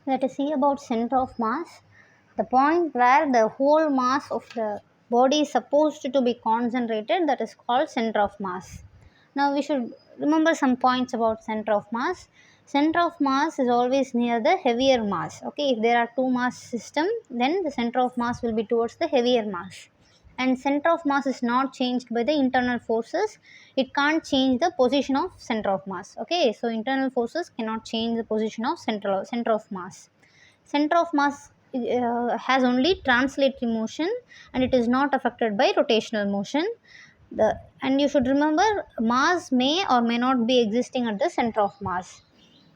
Let us see about center of mass, the point where the whole mass of the body is supposed to be concentrated, that is called center of mass. Now we should remember some points about center of mass. Center of mass is always near the heavier mass. Okay, if there are two mass system, then the center of mass will be towards the heavier mass. And center of mass is not changed by the internal forces. It can't change the position of center of mass. Okay, so internal forces cannot change the position of center of mass. Center of mass has only translatory motion, and it is not affected by rotational motion. And you should remember, mass may or may not be existing at the center of mass,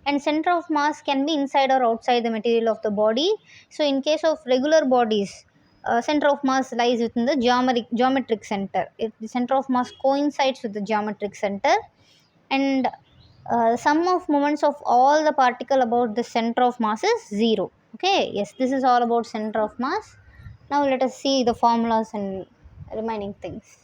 and center of mass can be inside or outside the material of the body. So in case of regular bodies, center of mass lies within the geometric center. If the center of mass coincides with the geometric center, and sum of moments of all the particle about the center of mass is 0. Okay, yes, this is all about center of mass. Now let us see the formulas and remaining things.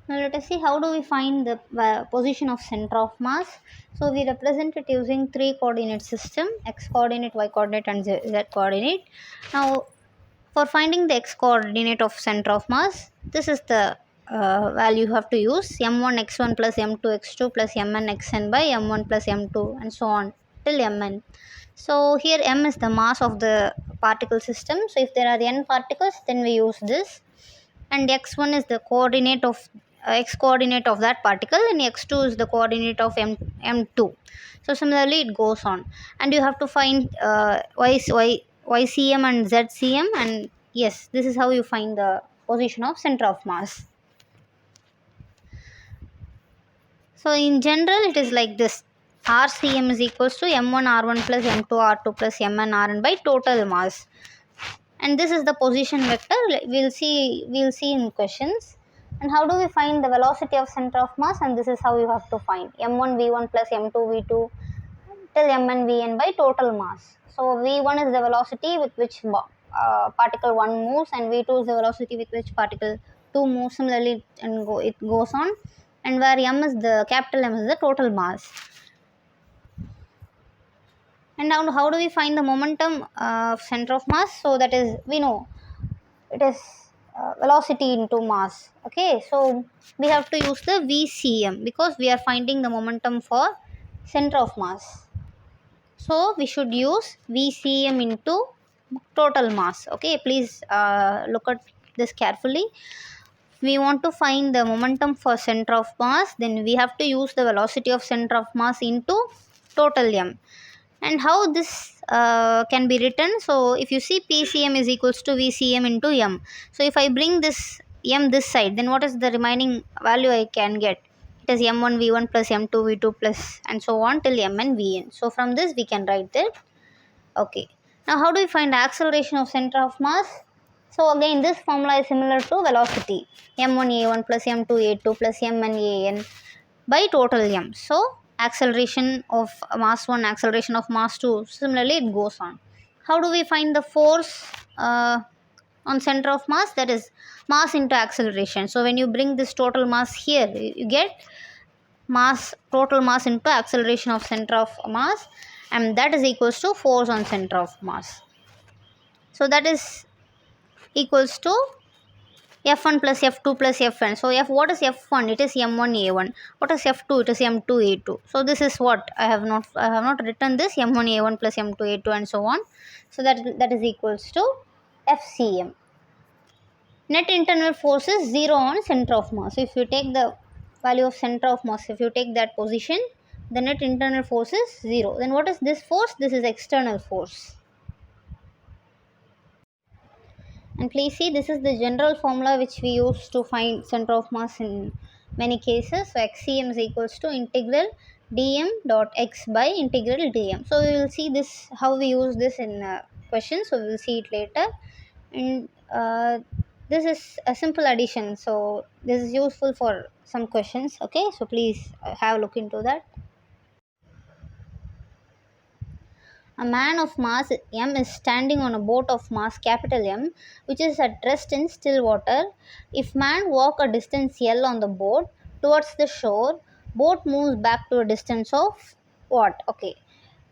Now let us see how do we find the position of center of mass. So we represent it using three coordinate system: x coordinate, y coordinate, and z coordinate. Now for finding the x coordinate of center of mass, this is the value you have to use: m1 x1 plus m2 x2 plus mn xn by m1 plus m2 and so on till mn. So here m is the mass of the particle system. So if there are n particles, then we use this, and x1 is the coordinate of x coordinate of that particle, and x2 is the coordinate of m2. So similarly it goes on, and you have to find ycm and zcm, and yes, this is how you find the position of center of mass. So in general it is like this: rcm is equals to m1 r1 plus m2 r2 plus mn rn by total mass, and this is the position vector. We'll see in questions. And how do we find the velocity of center of mass? And this is how you have to find: m1 v1 plus m2 v2 till mn vn by total mass. So v1 is the velocity with which particle 1 moves, and v2 is the velocity with which particle 2 moves. Similarly, and it goes on, and where m is the capital M is the total mass. And now how do we find the momentum of center of mass? So that is, we know it is velocity into mass. Okay, so we have to use the vcm because we are finding the momentum for center of mass. So we should use vcm into total mass. Okay, please look at this carefully. We want to find the momentum for center of mass, then we have to use the velocity of center of mass into total m. And how this can be written: so if you see, pcm is equals to vcm into m. So if I bring this m this side, then what is the remaining value I can get? It is m1 v1 plus m2 v2 plus and so on till mn vn. So from this we can write that. Okay, now how do we find acceleration of center of mass? So again, this formula is similar to velocity: m1 a1 plus m2 a2 plus mn an by total m. So acceleration of mass 1, acceleration of mass 2, similarly it goes on. How do we find the force on center of mass? That is mass into acceleration. So when you bring this total mass here, you get mass, total mass into acceleration of center of mass, and that is equals to force on center of mass. So that is equals to f1 plus f2 plus fn. So what is f1? It is m1 a1. What is f2? It is m2 a2. So this is what I have not written this: m1 a1 plus m2 a2 and so on. So that is equals to fcm. Net internal force is 0 on center of mass. So if you take the value of center of mass, if you take that position, the net internal force is 0. Then what is this force? This is external force. And please see, this is the general formula which we use to find center of mass in many cases. So xcm is equals to integral dm dot x by integral dm. So we will see this, how we use this in questions. So we will see it later. And this is a simple addition. So this is useful for some questions. Okay, so please have a look into that. A man of mass m is standing on a boat of mass capital M, which is at rest in still water. If man walk a distance L on the boat towards the shore, boat moves back to a distance of what? Okay.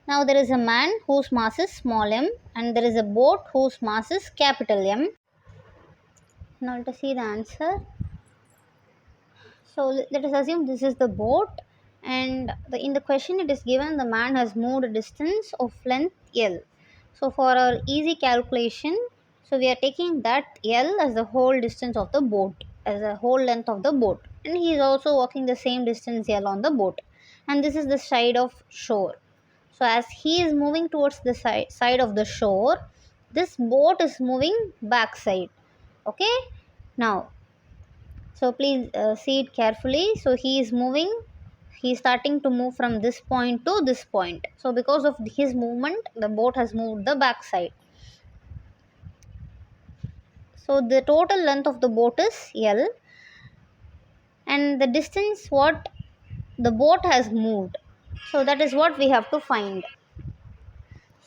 Now there is a man whose mass is small m, and there is a boat whose mass is capital M. Now let us see the answer. So let us assume this is the boat, and in the question it is given the man has moved a distance of length L. So for our easy calculation, so we are taking that L as the whole distance of the boat, as the whole length of the boat, and he is also walking the same distance L on the boat, and this is the side of shore. So as he is moving towards the side of the shore, this boat is moving backside. Okay, now so please see it carefully. So he is moving, he is starting to move from this point to this point. So because of his movement, the boat has moved the back side. So the total length of the boat is L, and the distance what the boat has moved, so that is what we have to find.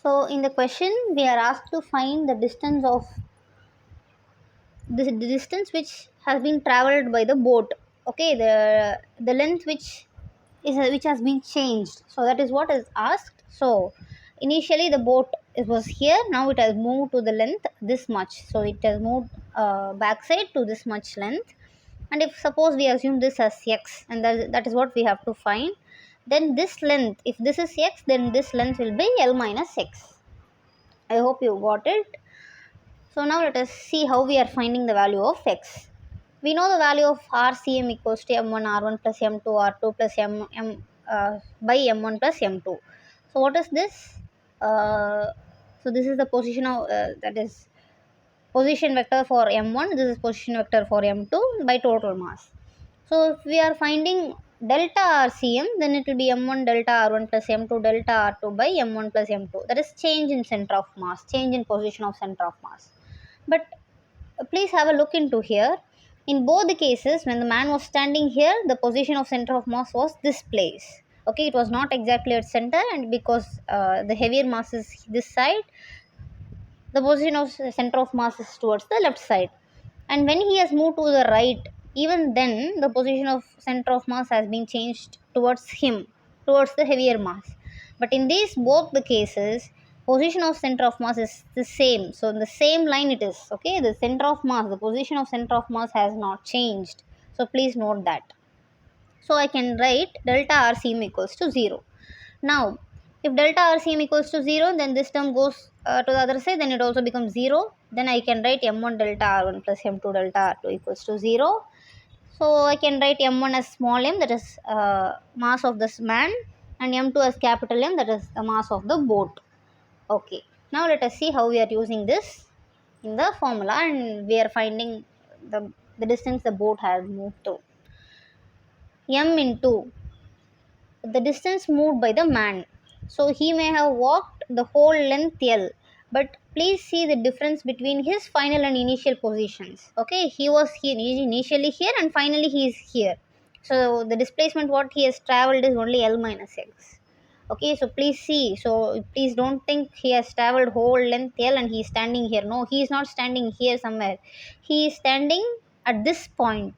So in the question we are asked to find the distance of the distance which has been traveled by the boat. Okay, the length which has been changed, so that is what is asked. So initially the boat, it was here, now it has moved to the length this much, so it has moved backside to this much length. And if suppose we assume this as x, and that is what we have to find, then this length, if this is x, then this length will be L minus x. I hope you got it. So now let us see how we are finding the value of x. We know the value of RCM equals to M1 R1 plus M2 R2 plus by M1 plus M2. So what is this? So this is the position of that is position vector for M1. This is position vector for M2 by total mass. So if we are finding delta RCM, then it will be M1 delta R1 plus M2 delta R2 by M1 plus M2. That is change in center of mass, change in position of center of mass. But please have a look into here. In both the cases, when the man was standing here, the position of center of mass was this place. Okay, it was not exactly at center, and because the heavier mass is this side, the position of center of mass is towards the left side. And when he has moved to the right, even then the position of center of mass has been changed towards him, towards the heavier mass. But in these both the cases, position of center of mass is the same. So in the same line it is. Okay, the center of mass, the position of center of mass has not changed. So please note that. So I can write delta RCM equals to 0. Now, if delta RCM equals to 0, then this term goes to the other side, then it also becomes 0. Then I can write M1 delta R1 plus M2 delta R2 equals to 0. So I can write M1 as small m, that is mass of this man, and M2 as capital M, that is the mass of the boat. Okay, now let us see how we are using this in the formula, and we are finding the distance the boat has moved through. M into the distance moved by the man. So he may have walked the whole length L, but please see the difference between his final and initial positions. Okay, he was here initially here, and finally he is here. So the displacement what he has traveled is only L minus x. Okay, so please see. So please don't think he has traveled whole length L and he is standing here. No, he is not standing here somewhere. He is standing at this point.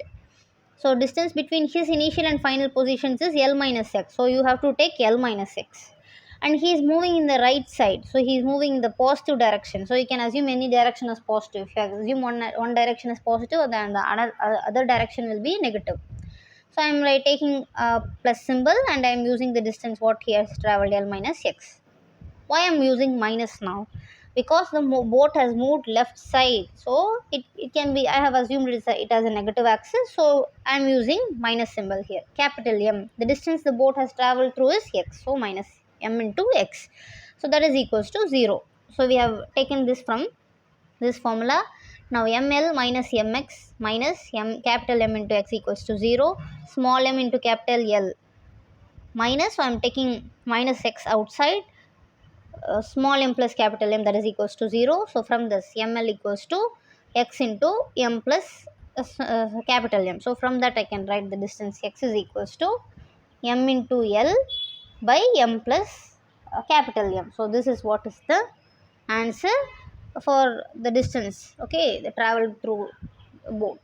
So distance between his initial and final positions is L minus x. So you have to take L minus x. And he is moving in the right side. So he is moving in the positive direction. So you can assume any direction as positive. If you assume one direction is positive, then the other direction will be negative. So I am taking a plus symbol, and I am using the distance what he has traveled, L minus x. Why I am using minus now? Because the boat has moved left side, so it can be, I have assumed it has a negative axis, so I am using minus symbol here, capital M. The distance the boat has traveled through is x, so minus m into x, so that is equals to 0. So we have taken this from this formula. Now ml minus mx minus capital M into x equals to 0, small m into capital L minus, so I am taking minus x outside, small m plus capital M, that is equals to 0. So from this ml equals to x into m plus capital M. So from that I can write the distance x is equals to m into L by m plus capital M. So this is what is the answer for the distance, okay, the travel through boat.